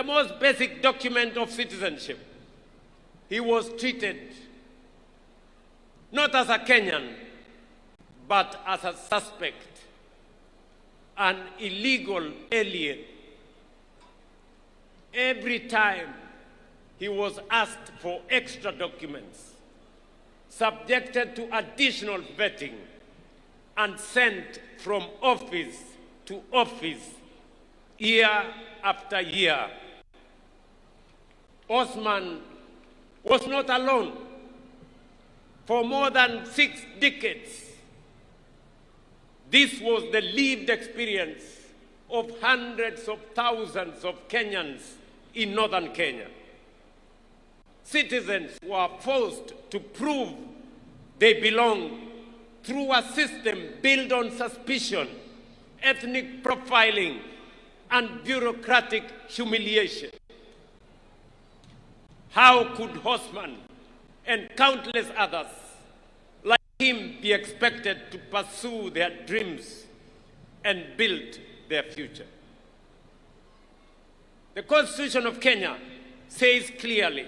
the most basic document of citizenship, he was treated not as a Kenyan, but as a suspect, an illegal alien. Every time he was asked for extra documents, subjected to additional vetting, and sent from office to office year after year. Osman was not alone. For more than 6 decades, this was the lived experience of hundreds of thousands of Kenyans in northern Kenya. Citizens were forced to prove they belong through a system built on suspicion, ethnic profiling, and bureaucratic humiliation. How could Osman and countless others like him be expected to pursue their dreams and build their future? The Constitution of Kenya says clearly,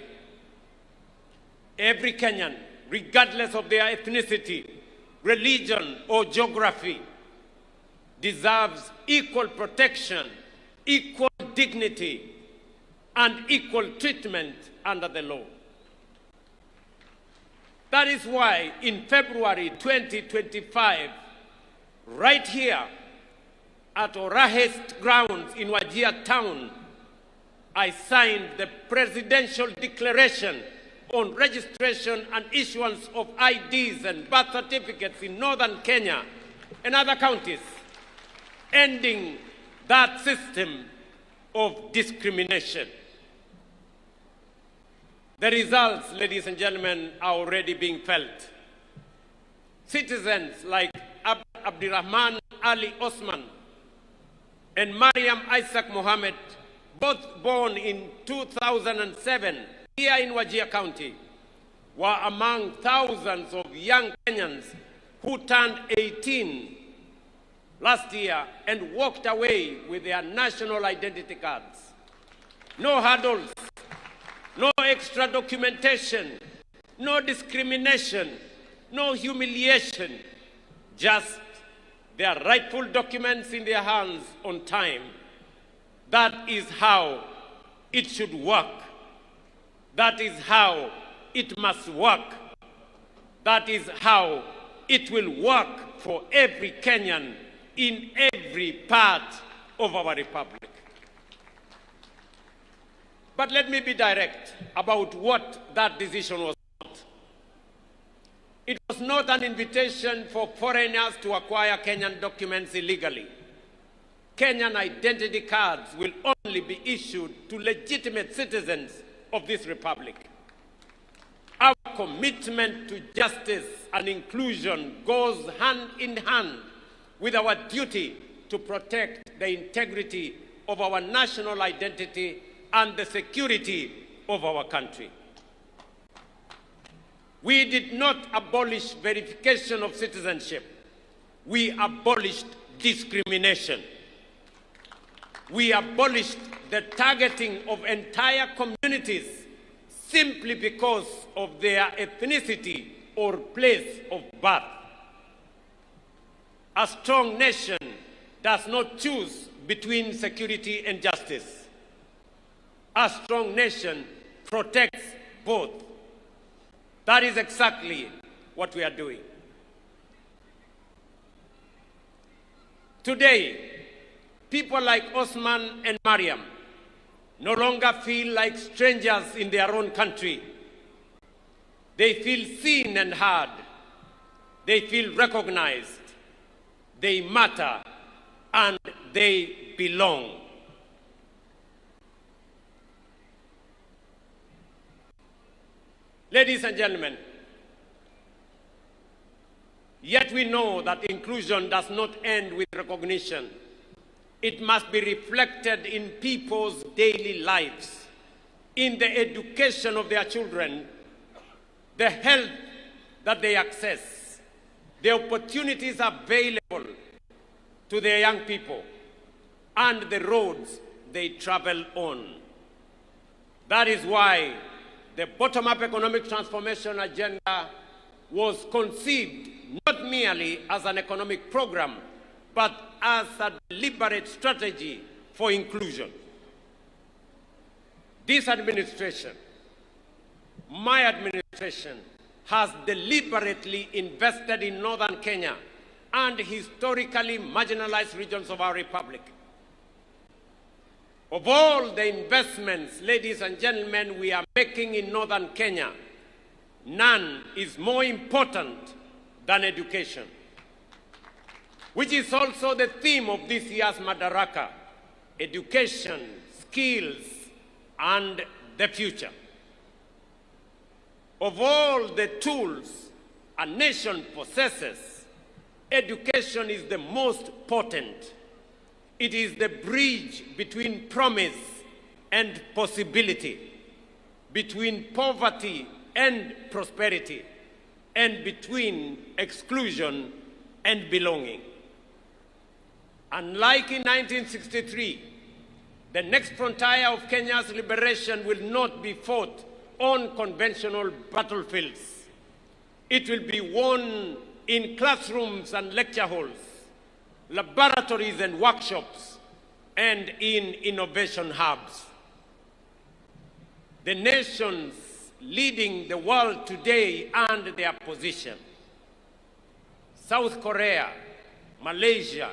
every Kenyan, regardless of their ethnicity, religion, or geography, deserves equal protection, equal dignity, and equal treatment under the law. That is why in February 2025, right here at Orahes grounds in Wajir town, I signed the Presidential Declaration on registration and issuance of IDs and birth certificates in northern Kenya and other counties, ending that system of discrimination. The results, ladies and gentlemen, are already being felt. Citizens like Abdirahman Ali Osman and Mariam Isaac Mohammed, both born in 2007 here in Wajir County, were among thousands of young Kenyans who turned 18 last year and walked away with their national identity cards. No hurdles, no extra documentation, no discrimination, no humiliation, just their rightful documents in their hands on time. That is how it should work. That is how it must work. That is how it will work for every Kenyan in every part of our republic. But let me be direct about what that decision was not. It was not an invitation for foreigners to acquire Kenyan documents illegally. Kenyan identity cards will only be issued to legitimate citizens of this republic. Our commitment to justice and inclusion goes hand in hand with our duty to protect the integrity of our national identity and the security of our country. We did not abolish verification of citizenship. We abolished discrimination. We abolished the targeting of entire communities simply because of their ethnicity or place of birth. A strong nation does not choose between security and justice. A strong nation protects both. That is exactly what we are doing. Today, people like Osman and Mariam no longer feel like strangers in their own country. They feel seen and heard. They feel recognized. They matter and they belong. Ladies and gentlemen, yet we know that inclusion does not end with recognition. It must be reflected in people's daily lives, in the education of their children, the health that they access, the opportunities available to their young people, and the roads they travel on. That is why the bottom-up economic transformation agenda was conceived not merely as an economic program, but as a deliberate strategy for inclusion. This administration, my administration, has deliberately invested in northern Kenya and historically marginalized regions of our republic. Of all the investments, ladies and gentlemen, we are making in northern Kenya, none is more important than education, which is also the theme of this year's Madaraka: education, skills, and the future. Of all the tools a nation possesses, education is the most potent. It is the bridge between promise and possibility, between poverty and prosperity, and between exclusion and belonging. Unlike in 1963, the next frontier of Kenya's liberation will not be fought on conventional battlefields. It will be won in classrooms and lecture halls, laboratories and workshops, and in innovation hubs. The nations leading the world today and their position: South Korea, Malaysia,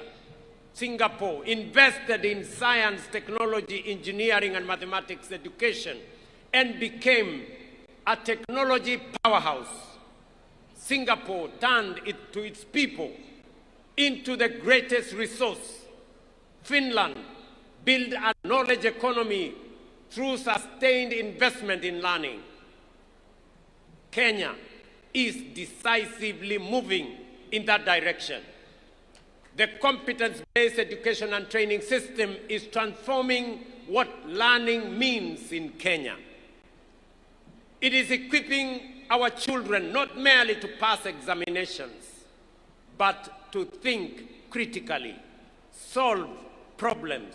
Singapore, invested in science, technology, engineering, and mathematics education and became a technology powerhouse. Singapore turned it to its people into the greatest resource. Finland built a knowledge economy through sustained investment in learning. Kenya is decisively moving in that direction. The competence-based education and training system is transforming what learning means in Kenya. It is equipping our children not merely to pass examinations, but to think critically, solve problems,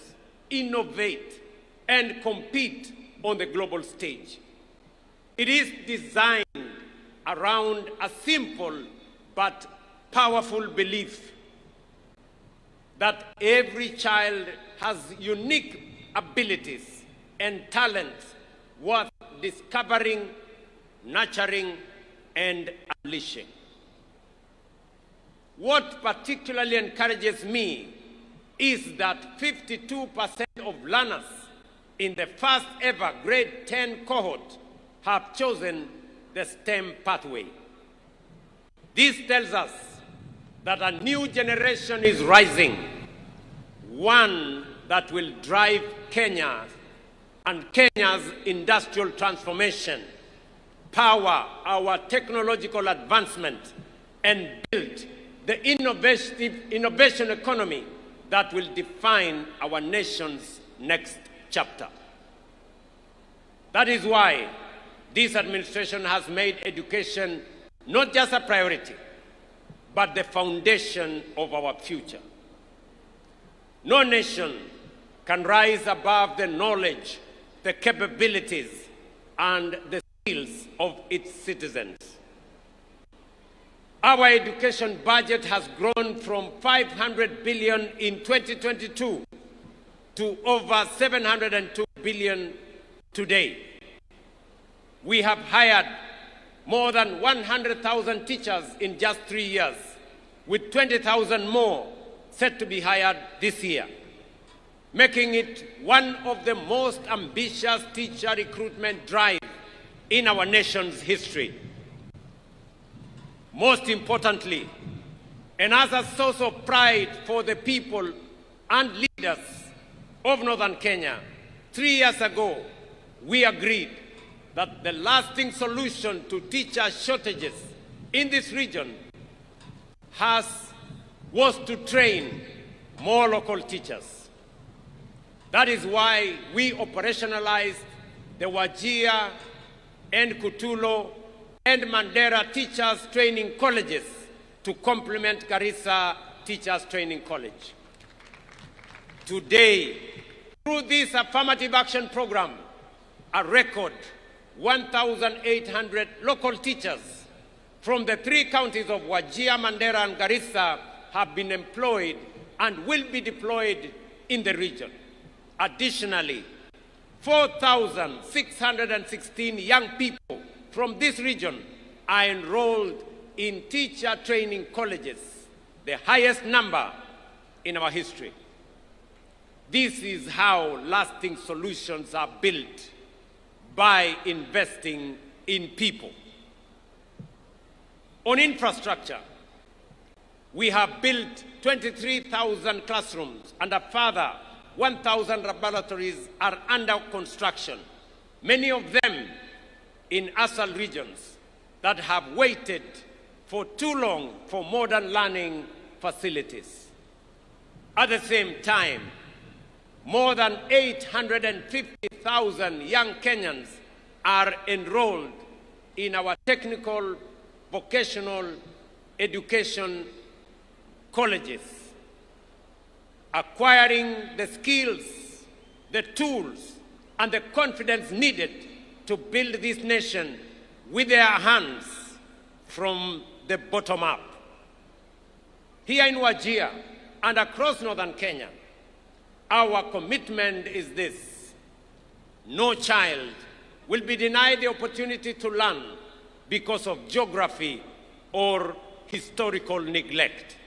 innovate, and compete on the global stage. It is designed around a simple but powerful belief that every child has unique abilities and talents worth discovering, nurturing, and unleashing. What particularly encourages me is that 52% of learners in the first ever grade 10 cohort have chosen the STEM pathway. This tells us that a new generation is rising, one that will drive Kenya and Kenya's industrial transformation, power our technological advancement, and build the innovation economy that will define our nation's next chapter. That is why this administration has made education not just a priority, but the foundation of our future. No nation can rise above the knowledge, the capabilities, and the skills of its citizens. Our education budget has grown from 500 billion in 2022 to over 702 billion today. We have hired more than 100,000 teachers in just 3 years, with 20,000 more set to be hired this year, making it one of the most ambitious teacher recruitment drives in our nation's history. Most importantly, and as a source of pride for the people and leaders of northern Kenya, 3 years ago, we agreed that the lasting solution to teacher shortages in this region was to train more local teachers. That is why we operationalized the Wajir and Kutulo and Mandera Teachers Training Colleges to complement Garissa Teachers Training College. Today, through this affirmative action program, A record 1,800 local teachers from the 3 counties of Wajir, Mandera, and Garissa have been employed and will be deployed in the region. Additionally, 4,616 young people from this region are enrolled in teacher training colleges, the highest number in our history. This is how lasting solutions are built, by investing in people. On infrastructure, we have built 23,000 classrooms and a further 1,000 laboratories are under construction, many of them in ASAL regions that have waited for too long for modern learning facilities. At the same time, more than 850,000 young Kenyans are enrolled in our technical, vocational education colleges, acquiring the skills, the tools, and the confidence needed to build this nation with their hands from the bottom up. Here in Wajir and across northern Kenya, our commitment is this: no child will be denied the opportunity to learn because of geography or historical neglect.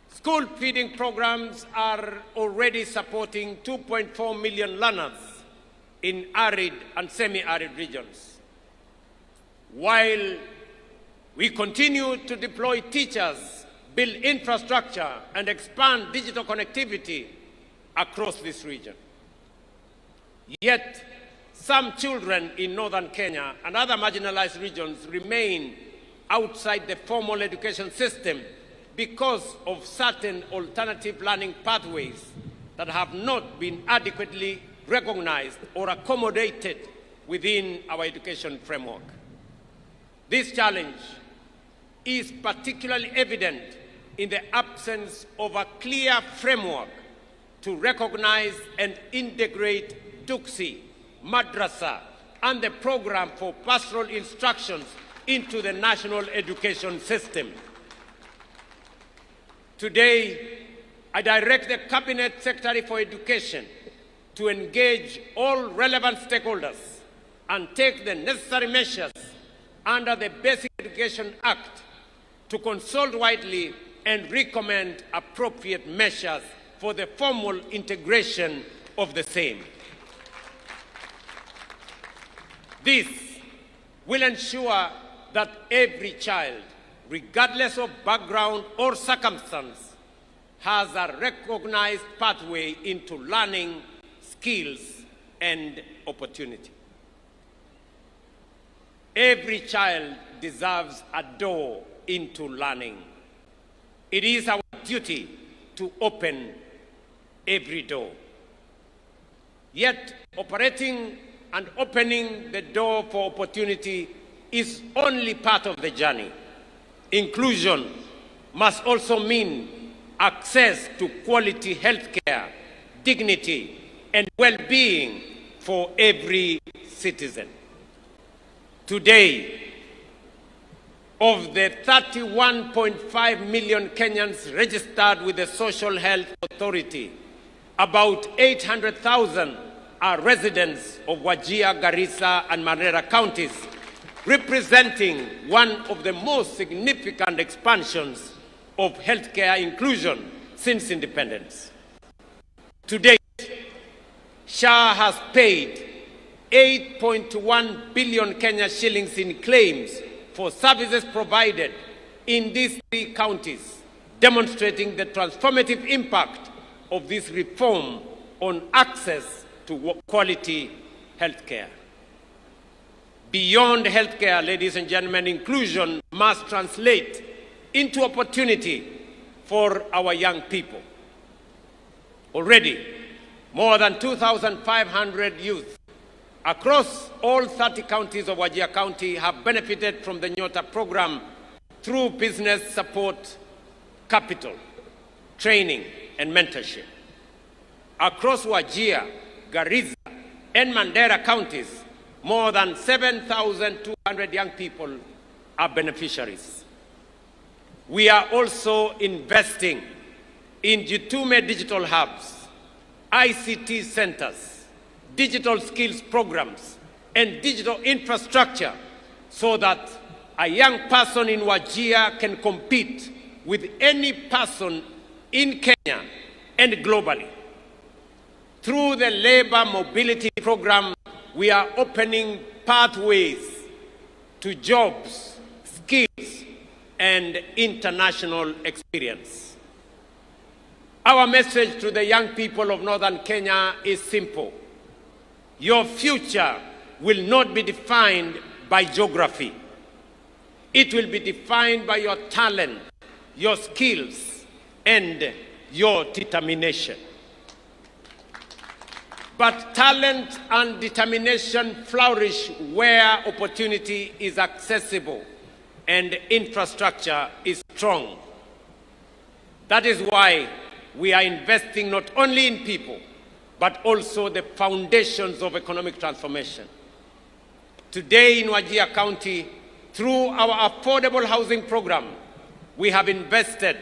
School feeding programs are already supporting 2.4 million learners in arid and semi-arid regions. While we continue to deploy teachers, build infrastructure, and expand digital connectivity across this region. Yet, some children in northern Kenya and other marginalized regions remain outside the formal education system because of certain alternative learning pathways that have not been adequately recognized or accommodated within our education framework. This challenge is particularly evident in the absence of a clear framework to recognize and integrate Tuksi, Madrasa, and the program for pastoral instructions into the national education system. Today, I direct the Cabinet Secretary for Education to engage all relevant stakeholders and take the necessary measures under the Basic Education Act to consult widely and recommend appropriate measures for the formal integration of the same. This will ensure that every child, regardless of background or circumstance, has a recognized pathway into learning, skills, and opportunity. Every child deserves a door into learning. It is our duty to open every door. Yet, operating and opening the door for opportunity is only part of the journey. Inclusion must also mean access to quality healthcare, dignity, and well-being for every citizen. Today, of the 31.5 million Kenyans registered with the Social Health Authority, about 800,000 are residents of Wajir, Garissa, and Madaraka counties, representing one of the most significant expansions of healthcare inclusion since independence. To date, SHA has paid 8.1 billion Kenya shillings in claims for services provided in these 3 counties, demonstrating the transformative impact of this reform on access to quality healthcare. Beyond healthcare, ladies and gentlemen, inclusion must translate into opportunity for our young people. Already, more than 2,500 youth across all 30 counties of Wajir County have benefited from the Nyota program through business support, capital, training, and mentorship. Across Wajir, Garissa, and Mandera counties, more than 7,200 young people are beneficiaries. We are also investing in Jitume digital hubs, ICT centers, digital skills programs, and digital infrastructure so that a young person in Wajir can compete with any person in Kenya and globally. Through the labor mobility program, we are opening pathways to jobs, skills, and international experience. Our message to the young people of Northern Kenya is simple. Your future will not be defined by geography. It will be defined by your talent, your skills, and your determination. But talent and determination flourish where opportunity is accessible and infrastructure is strong. That is why we are investing not only in people, but also the foundations of economic transformation. Today in Wajir County, through our affordable housing program, we have invested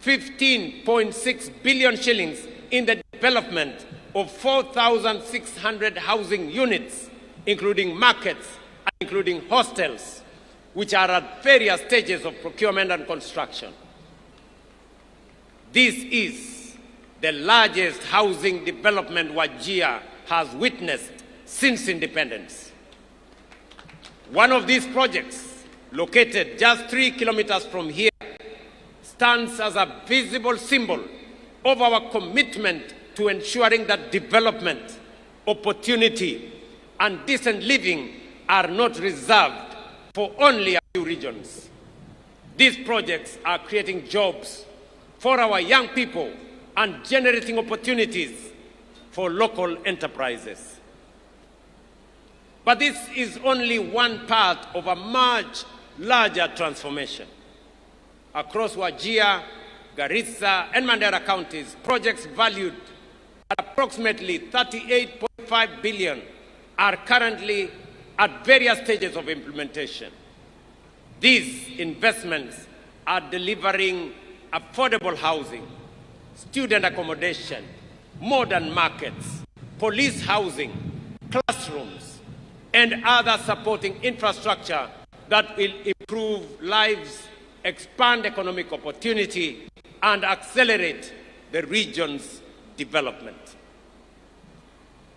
15.6 billion shillings in the development of 4,600 housing units, including markets and including hostels, which are at various stages of procurement and construction. This is the largest housing development Wajir has witnessed since independence. One of these projects, located just 3 kilometers from here, stands as a visible symbol of our commitment to ensuring that development, opportunity, and decent living are not reserved for only a few regions. These projects are creating jobs for our young people and generating opportunities for local enterprises. But this is only one part of a much larger transformation. Across Wajir, Garissa, and Mandera counties, projects valued at approximately 38.5 billion are currently at various stages of implementation. These investments are delivering affordable housing, student accommodation, modern markets, police housing, classrooms, and other supporting infrastructure that will improve lives, expand economic opportunity, and accelerate the region's development.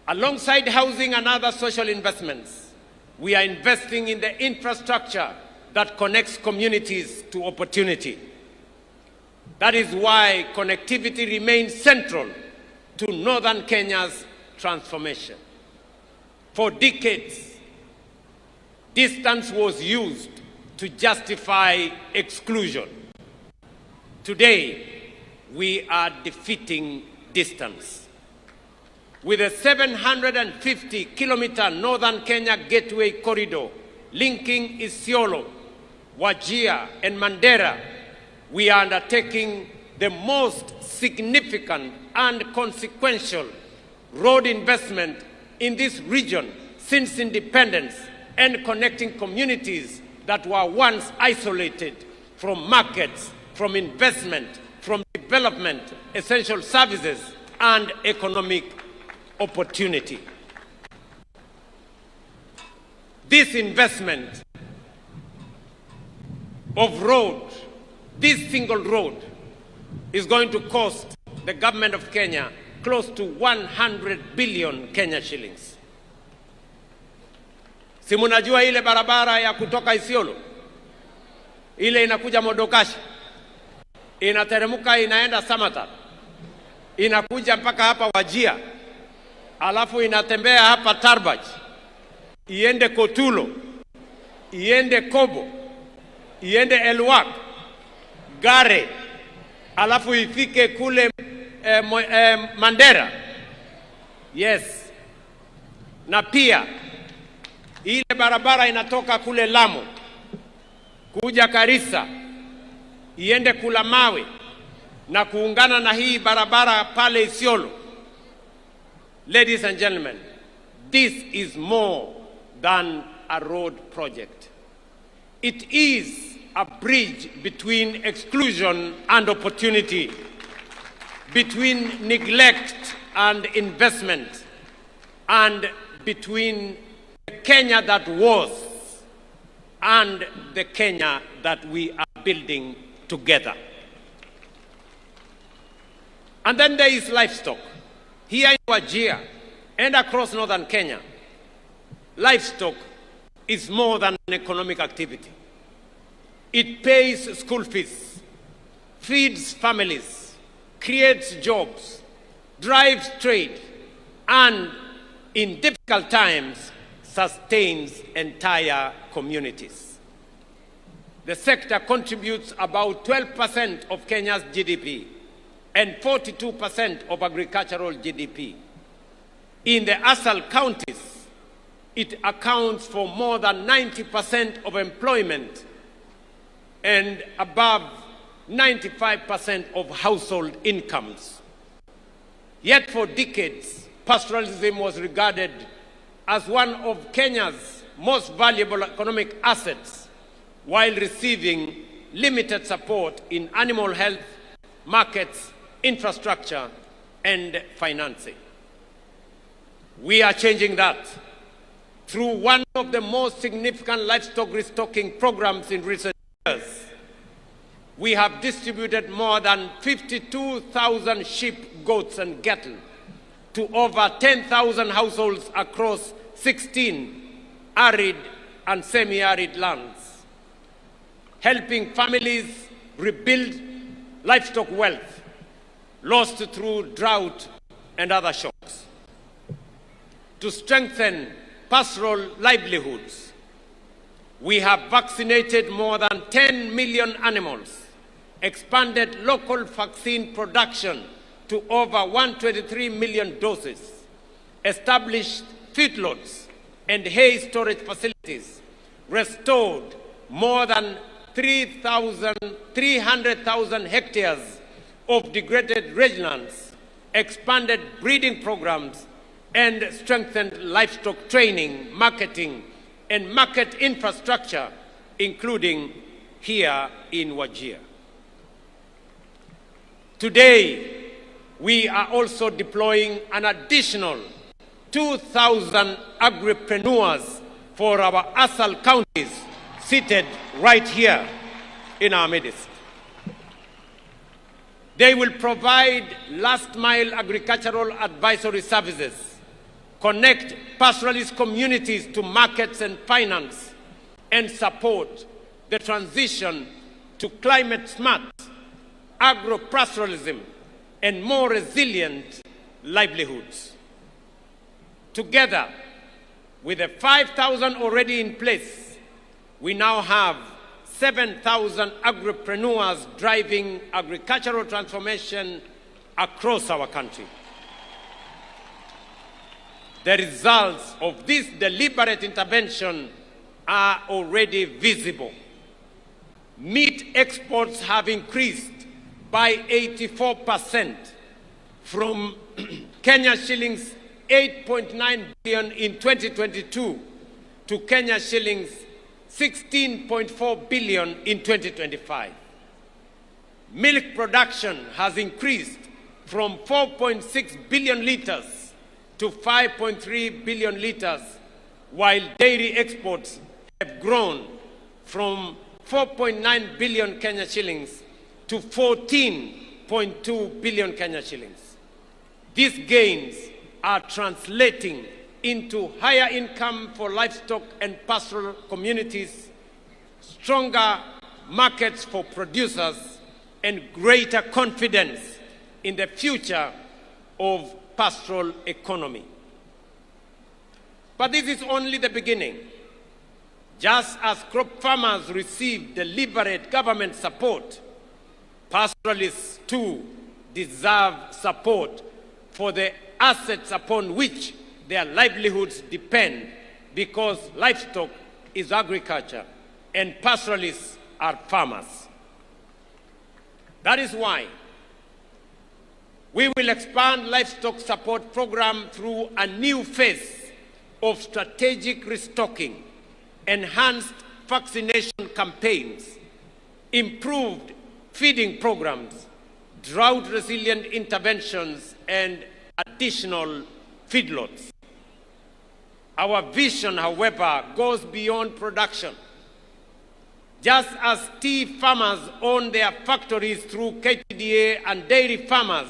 Alongside housing and other social investments, we are investing in the infrastructure that connects communities to opportunity. That is why connectivity remains central to Northern Kenya's transformation. For decades, distance was used to justify exclusion. Today, we are defeating distance. With a 750-kilometer Northern Kenya Gateway Corridor linking Isiolo, Wajir, and Mandera, we are undertaking the most significant and consequential road investment in this region since independence, and connecting communities that were once isolated from markets, from investment, from development, essential services, and economic opportunity. This investment of road, this single road, is going to cost the government of Kenya close to 100 billion Kenya shillings. Si munajua ile barabara ya kutoka Isiolo, ile inakuja Modokashi, inateremka inaenda Samata, inakuja mpaka hapa Wajir, alafu inatembea hapa Tarbaj, iende Kotulo, iende Kobo, iende Elwak, Gare, alafu ifike kule Mandera. Yes. Na pia ile barabara inatoka kule Lamu kuja Garissa, iende kula Mawe na kuungana na hii barabara pale Isiolo. Ladies and gentlemen, this is more than a road project. It is a bridge between exclusion and opportunity, between neglect and investment, and between the Kenya that was and the Kenya that we are building together. And then there is livestock. Here in Wajir and across northern Kenya, livestock is more than an economic activity. It pays school fees, feeds families, creates jobs, drives trade, and in difficult times, sustains entire communities. The sector contributes about 12% of Kenya's GDP and 42% of agricultural GDP. In the ASAL counties, it accounts for more than 90% of employment and above 95% of household incomes. Yet for decades, pastoralism was regarded as one of Kenya's most valuable economic assets, while receiving limited support in animal health, markets, infrastructure, and financing. We are changing that through one of the most significant livestock restocking programs in recent years. We have distributed more than 52,000 sheep, goats, and cattle to over 10,000 households across 16 arid and semi-arid lands, helping families rebuild livestock wealth lost through drought and other shocks. To strengthen pastoral livelihoods, we have vaccinated more than 10 million animals, expanded local vaccine production to over 123 million doses, established feedlots and hay storage facilities, restored more than 300,000 hectares of degraded rangelands, expanded breeding programs, and strengthened livestock training, marketing, and market infrastructure, including here in Wajir. Today, we are also deploying an additional 2,000 agripreneurs for our ASAL counties, seated right here in our midst. They will provide last-mile agricultural advisory services, connect pastoralist communities to markets and finance, and support the transition to climate-smart agro-pastoralism and more resilient livelihoods. Together, with the 5,000 already in place, we now have 7,000 agripreneurs driving agricultural transformation across our country. The results of this deliberate intervention are already visible. Meat exports have increased by 84% from Kenya shillings 8.9 billion in 2022 to Kenya shillings 16.4 billion in 2025. Milk production has increased from 4.6 billion liters to 5.3 billion liters, while dairy exports have grown from 4.9 billion Kenya shillings to 14.2 billion Kenya shillings. These gains are translating into higher income for livestock and pastoral communities, stronger markets for producers, and greater confidence in the future of pastoral economy. But this is only the beginning. Just as crop farmers receive deliberate government support, pastoralists too deserve support for the assets upon which their livelihoods depend, because livestock is agriculture and pastoralists are farmers. That is why we will expand livestock support program through a new phase of strategic restocking, enhanced vaccination campaigns, improved feeding programs, drought-resilient interventions, and additional feedlots. Our vision, however, goes beyond production. Just as tea farmers own their factories through KTDA and dairy farmers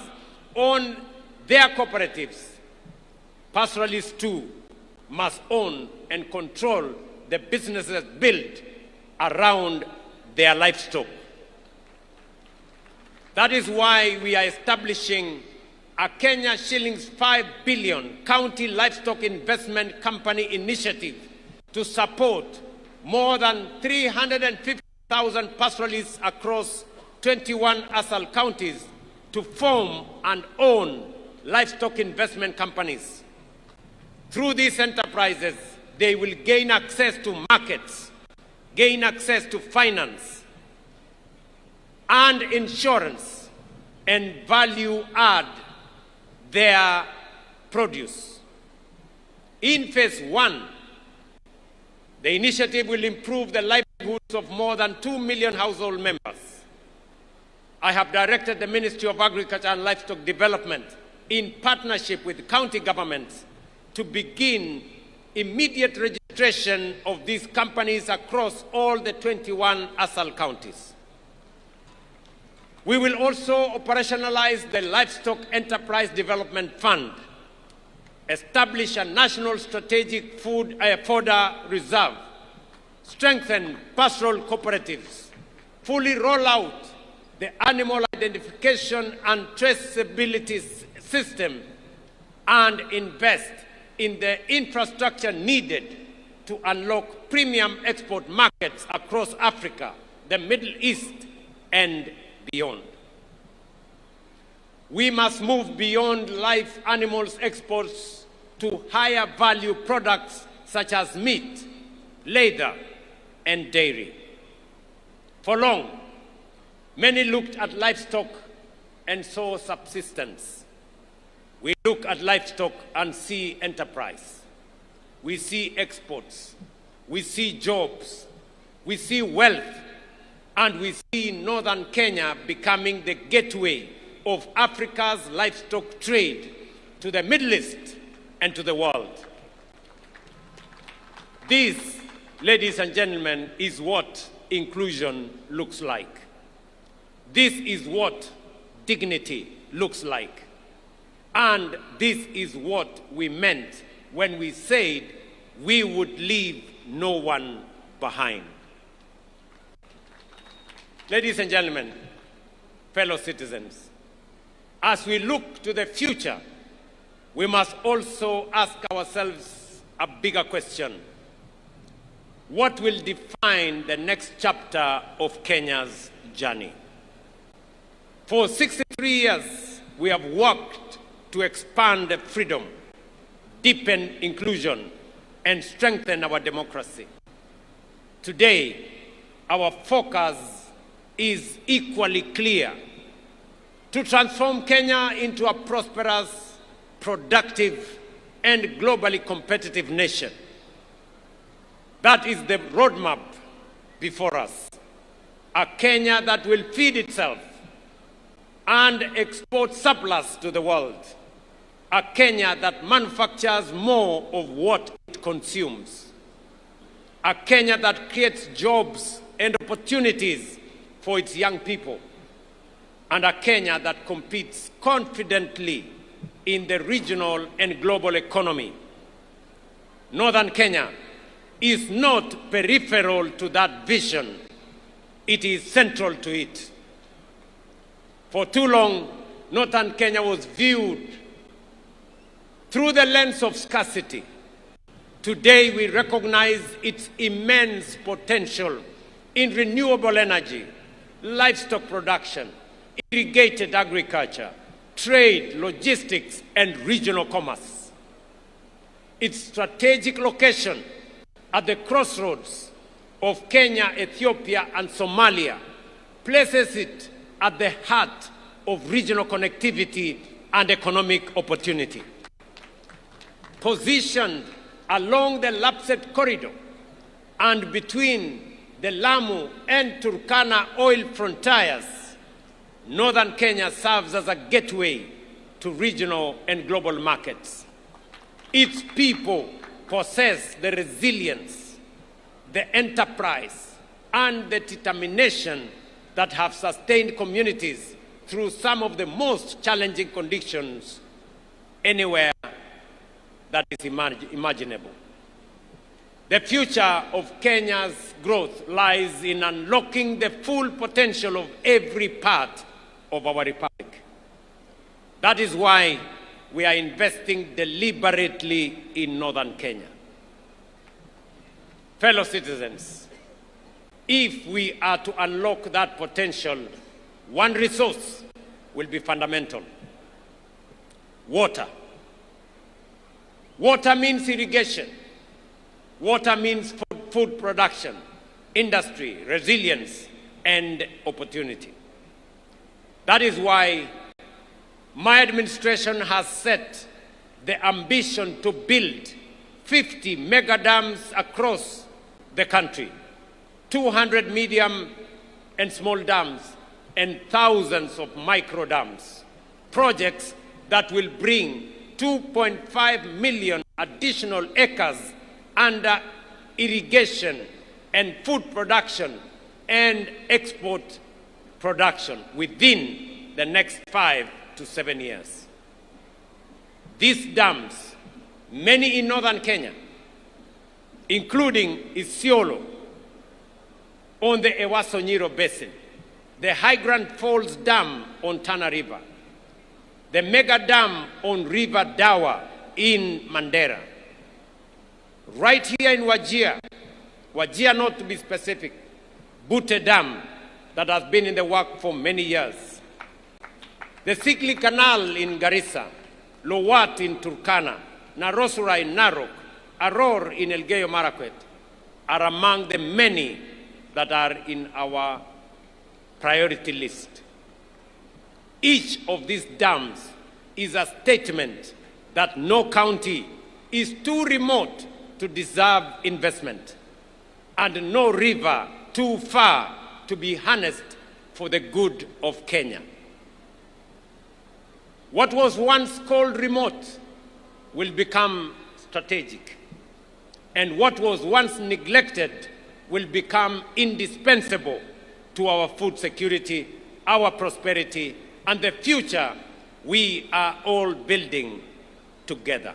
own their cooperatives, pastoralists too must own and control the businesses built around their livestock. That is why we are establishing a Kenya shillings 5 billion county livestock investment company initiative to support more than 350,000 pastoralists across 21 ASAL counties to form and own livestock investment companies. Through these enterprises, they will gain access to markets, gain access to finance and insurance, and value add their produce. In phase 1, the initiative will improve the livelihoods of more than 2 million household members. I have directed the Ministry of Agriculture and Livestock Development, in partnership with county governments, to begin immediate registration of these companies across all the 21 ASAL counties. We will also operationalize the Livestock Enterprise Development Fund, establish a national strategic fodder reserve, strengthen pastoral cooperatives, fully roll out the animal identification and traceability system, and invest in the infrastructure needed to unlock premium export markets across Africa, the Middle East, and beyond. We must move beyond live animals exports to higher value products such as meat, leather, and dairy. For long, many looked at livestock and saw subsistence. We look at livestock and see enterprise. We see exports. We see jobs. We see wealth. And we see northern Kenya becoming the gateway of Africa's livestock trade to the Middle East and to the world. This, ladies and gentlemen, is what inclusion looks like. This is what dignity looks like. And this is what we meant when we said we would leave no one behind. Ladies and gentlemen, fellow citizens, as we look to the future, we must also ask ourselves a bigger question. What will define the next chapter of Kenya's journey? For 63 years, we have worked to expand freedom, deepen inclusion, and strengthen our democracy. Today, our focus is equally clear: to transform Kenya into a prosperous, productive, and globally competitive nation. That is the roadmap before us. A Kenya that will feed itself and export surplus to the world. A Kenya that manufactures more of what it consumes. A Kenya that creates jobs and opportunities for its young people. And a Kenya that competes confidently in the regional and global economy. Northern Kenya is not peripheral to that vision. It is central to it. For too long, Northern Kenya was viewed through the lens of scarcity. Today, we recognize its immense potential in renewable energy, livestock production, irrigated agriculture, trade, logistics, and regional commerce. Its strategic location at the crossroads of Kenya, Ethiopia, and Somalia places it at the heart of regional connectivity and economic opportunity. Positioned along the Lapsset corridor and between the Lamu and Turkana oil frontiers, northern Kenya serves as a gateway to regional and global markets. Its people possess the resilience, the enterprise, and the determination that have sustained communities through some of the most challenging conditions anywhere that is imaginable. The future of Kenya's growth lies in unlocking the full potential of every part of our republic. That is why we are investing deliberately in northern Kenya. Fellow citizens, if we are to unlock that potential, one resource will be fundamental: water. Water means irrigation. Water means food production, industry, resilience, and opportunity. That is why my administration has set the ambition to build 50 mega dams across the country, 200 medium and small dams, and thousands of micro dams. Projects that will bring 2.5 million additional acres under irrigation and food production and export production within the next 5 to 7 years. These dams, many in northern Kenya, including Isiolo on the Ewaso-Nyiro Basin, the High Grand Falls Dam on Tana River, the mega dam on River Dawa in Mandera, right here in Wajir, Wajir not to be specific, Butte Dam that has been in the work for many years, the Sikli Canal in Garissa, Lowat in Turkana, Narosura in Narok, Aror in Elgeyo Marakwet are among the many that are in our priority list. Each of these dams is a statement that no county is too remote to deserve investment, and no river too far to be harnessed for the good of Kenya. What was once called remote will become strategic, and what was once neglected will become indispensable to our food security, our prosperity, and the future we are all building together.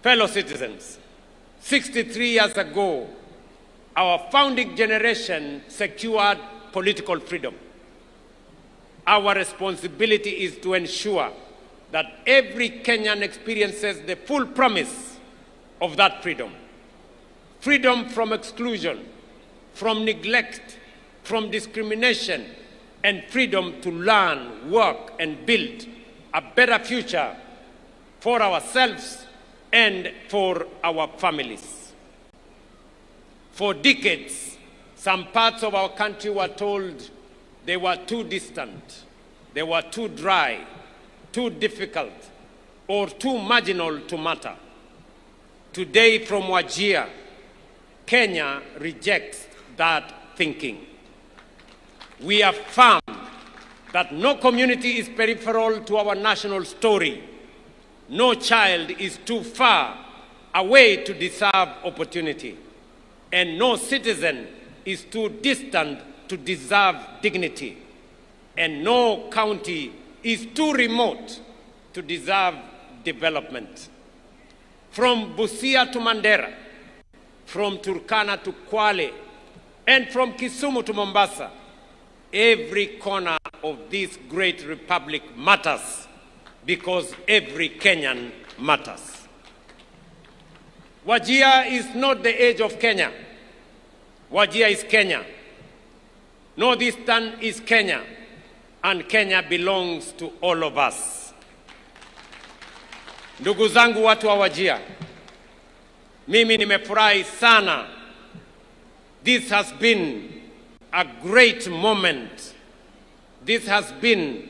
Fellow citizens, 63 years ago, our founding generation secured political freedom. Our responsibility is to ensure that every Kenyan experiences the full promise of that freedom. Freedom from exclusion, from neglect, from discrimination, and freedom to learn, work, and build a better future for ourselves and for our families. For decades, some parts of our country were told they were too distant, they were too dry, too difficult, or too marginal to matter. Today, from Wajir, Kenya rejects that thinking. We affirm that no community is peripheral to our national story. No child is too far away to deserve opportunity, and no citizen is too distant to deserve dignity, and no county is too remote to deserve development. From Busia to Mandera, from Turkana to Kwale, and from Kisumu to Mombasa, every corner of this great republic matters, because every Kenyan matters. Wajir is not the age of Kenya. Wajir is Kenya. Northeastern is Kenya, and Kenya belongs to all of us. Ndugu zangu watu wa Wajir, mimi nimefurahi sana. This has been a great moment. This has been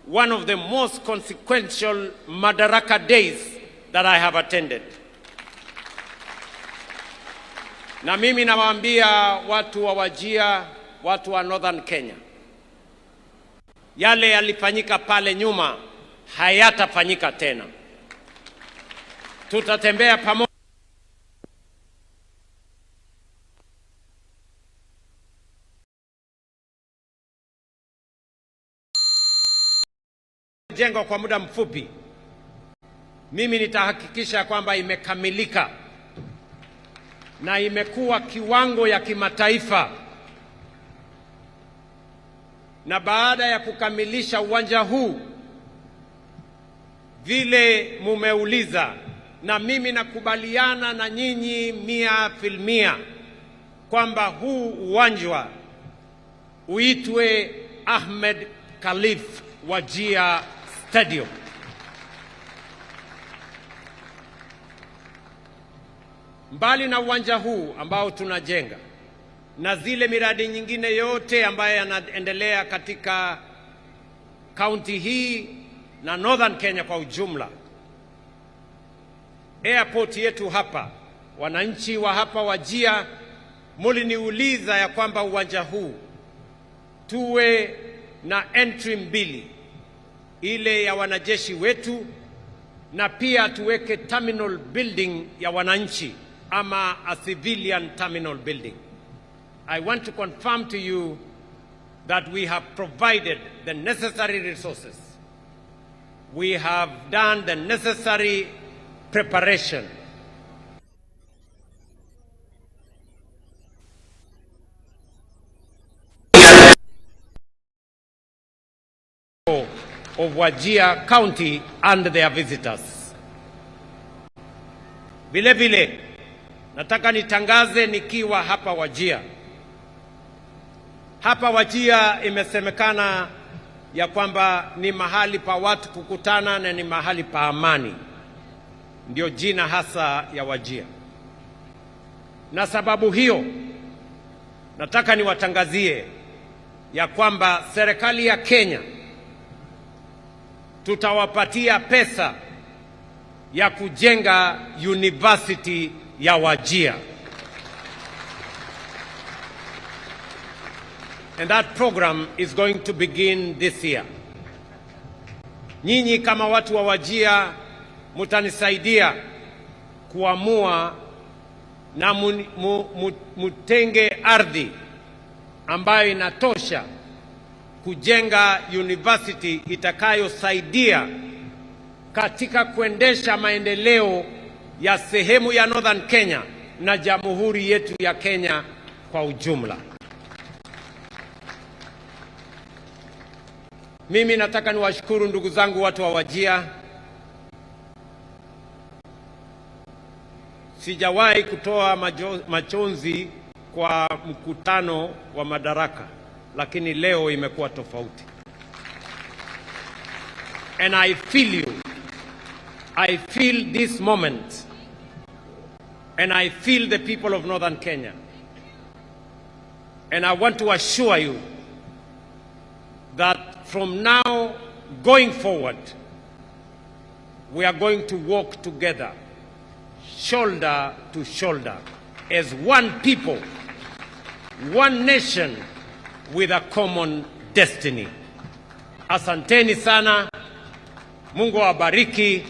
one of the most consequential Madaraka days that I have attended. Na mimi nawaambia watu wa Wajir, watu wa Northern Kenya, yale yalifanyika pale nyuma hayatafanyika tena. Tutatembea pamoja jengo kwa muda mfupi. Mimi nitahakikisha kwamba imekamilika na imekuwa kiwango ya kimataifa. Na baada ya kukamilisha uwanja huu vile mumeuliza, na mimi nakubaliana na nyinyi 100% kwamba huu uwanja uitwe Ahmed Khalif Wajir Stadium. Mbali na uwanja huu ambao tunajenga na zile miradi nyingine yote ambayo yanaendelea katika kaunti hii na Northern Kenya kwa ujumla, airport yetu hapa, wananchi wa hapa Wajir muliniuliza ya kwamba uwanja huu tuwe na entry mbili, ile ya wanajeshi wetu na pia tuweke terminal building ya wananchi ama a civilian terminal building. I want to confirm to you that we have provided the necessary resources. We have done the necessary preparation. Of Wajir County and their visitors. Vile vile nataka nitangaze nikiwa hapa Wajir. Hapa Wajir imesemekana ya kwamba ni mahali pa watu kukutana na ni mahali pa amani. Ndio jina hasa ya Wajir. Na sababu hiyo nataka niwatangazie ya kwamba serikali ya Kenya tutawapatia pesa ya kujenga university ya Wajir. And that program is going to begin this year. Nyinyi kama watu wa Wajir mutanisaidia kuamua na mutenge ardhi ambayo inatosha kujenga university itakayosaidia katika kuendesha maendeleo ya sehemu ya Northern Kenya na jamhuri yetu ya Kenya kwa ujumla. Mimi nataka niwashukuru ndugu zangu watu wa Wajir. Sijawahi kutoa machozi kwa mkutano wa Madaraka, lakini leo imekuwa tofauti. And I feel you. I feel this moment. And I feel the people of Northern Kenya. And I want to assure you that from now going forward, we are going to walk together, shoulder to shoulder, as one people, one nation, with a common destiny. Asanteni sana. Mungu awabariki.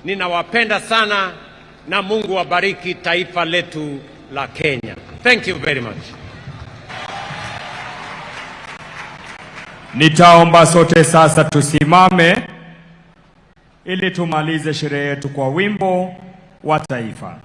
Ninawapenda sana na Mungu awabariki taifa letu la Kenya. Thank you very much. Nitaomba sote sasa tusimame ili tumalize sherehe yetu kwa wimbo wa taifa.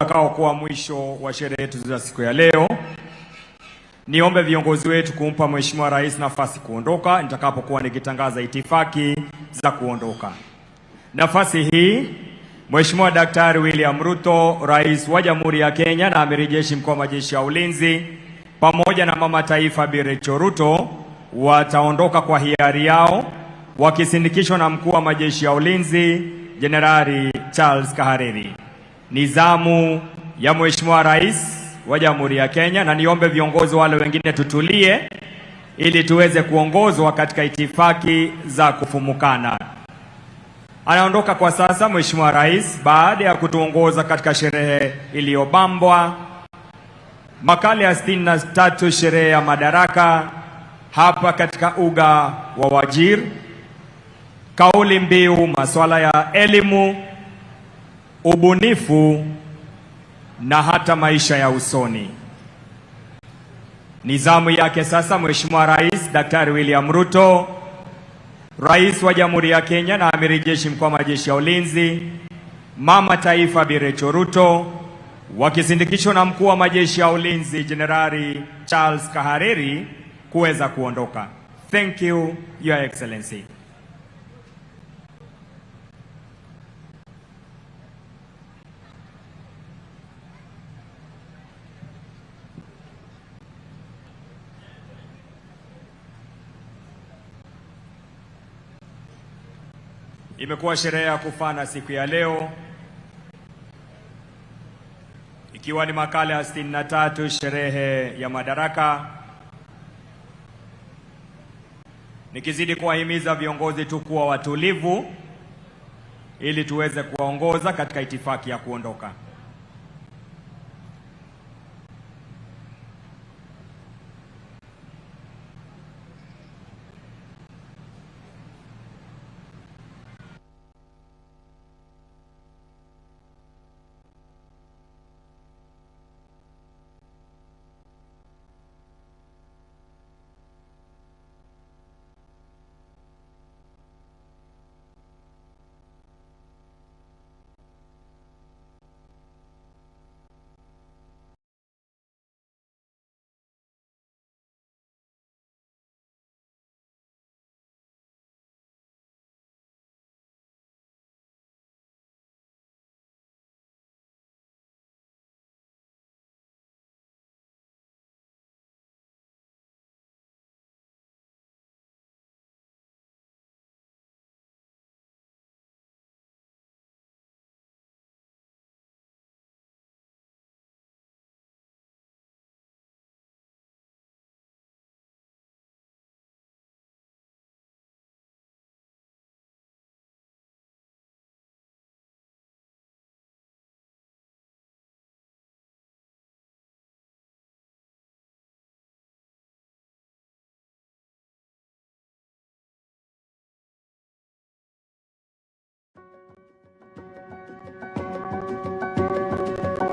utakaokuwa mwisho wa sherehe yetu za siku ya leo. Niombe viongozi wetu kumpa Mheshimiwa Rais nafasi kuondoka nitakapokuwa nikitangaza itifaki za kuondoka. Nafasi hii Mheshimiwa Daktari William Ruto, Rais wa Jamhuri ya Kenya na Amiri Jeshi Mkuu wa Majeshi ya Ulinzi, pamoja na Mama Taifa Bi Rachel Ruto wataondoka kwa hiari yao wakisindikishwa na Mkuu wa Majeshi ya Ulinzi Jenerali Charles Kahariri. Ni zamu ya Mheshimiwa Rais wa Jamhuri ya Kenya, na niombe viongozi wale wengine tutulie ili tuweze kuongozwa katika itifaki za kufumukana. Anaondoka kwa sasa Mheshimiwa Rais baada ya kutuongoza katika sherehe iliyobambwa makala ya 63 sherehe ya Madaraka hapa katika uga wa Wajir. Kauli mbiu masuala ya elimu, ubunifu na hata maisha ya usoni. Ni zamu yake sasa Mheshimiwa Rais Daktari William Ruto, Rais wa Jamhuri ya Kenya na Amiri Jeshi Mkuu wa Majeshi ya Ulinzi, Mama Taifa Bi Rachel Ruto wakisindikishwa na Mkuu wa Majeshi ya Ulinzi Jenerali Charles Kahariri kuweza kuondoka. Thank you, Your Excellency. Imekuwa sherehe ya kufana siku ya leo, ikiwa ni makala ya 63 sherehe ya Madaraka. Nikizidi kuwahimiza viongozi tu kuwa watulivu ili tuweze kuwaongoza katika itifaki ya kuondoka.